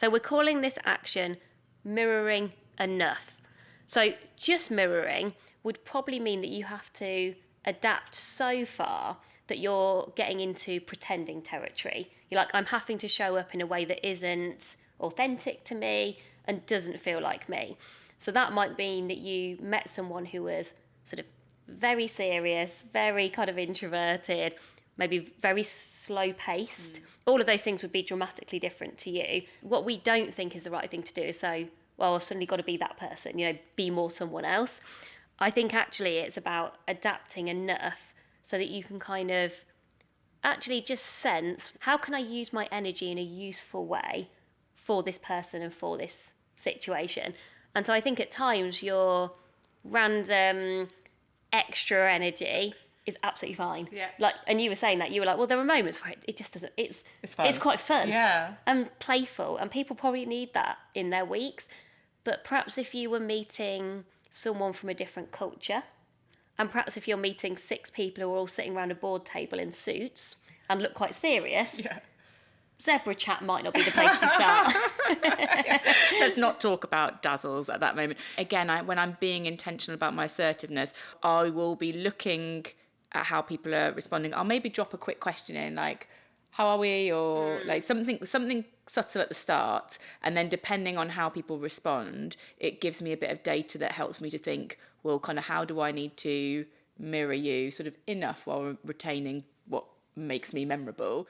So we're calling this action mirroring enough. So just mirroring would probably mean that you have to adapt so far that you're getting into pretending territory. You're like, I'm having to show up in a way that isn't authentic to me and doesn't feel like me. So that might mean that you met someone who was sort of very serious, very kind of introverted, maybe very slow paced. All of those things would be dramatically different to you. What we don't think is the right thing to do is say, well, I've suddenly got to be that person, be more someone else. I think actually it's about adapting enough so that you can kind of actually just sense, how can I use my energy in a useful way for this person and for this situation? And so I think at times your random extra energy is absolutely fine. Yeah. And you were saying that, you were like, well, there are moments where it just doesn't, It's fun. it's quite fun. Yeah. And playful, and people probably need that in their weeks. But perhaps if you were meeting someone from a different culture, and perhaps if you're meeting 6 people who are all sitting around a board table in suits and look quite serious, zebra chat might not be the place to start. Let's not talk about dazzles at that moment. Again, when I'm being intentional about my assertiveness, I will be looking at how people are responding. I'll maybe drop a quick question in, like, how are we? Or like something subtle at the start. And then depending on how people respond, it gives me a bit of data that helps me to think, well, kind of how do I need to mirror you sort of enough while retaining what makes me memorable.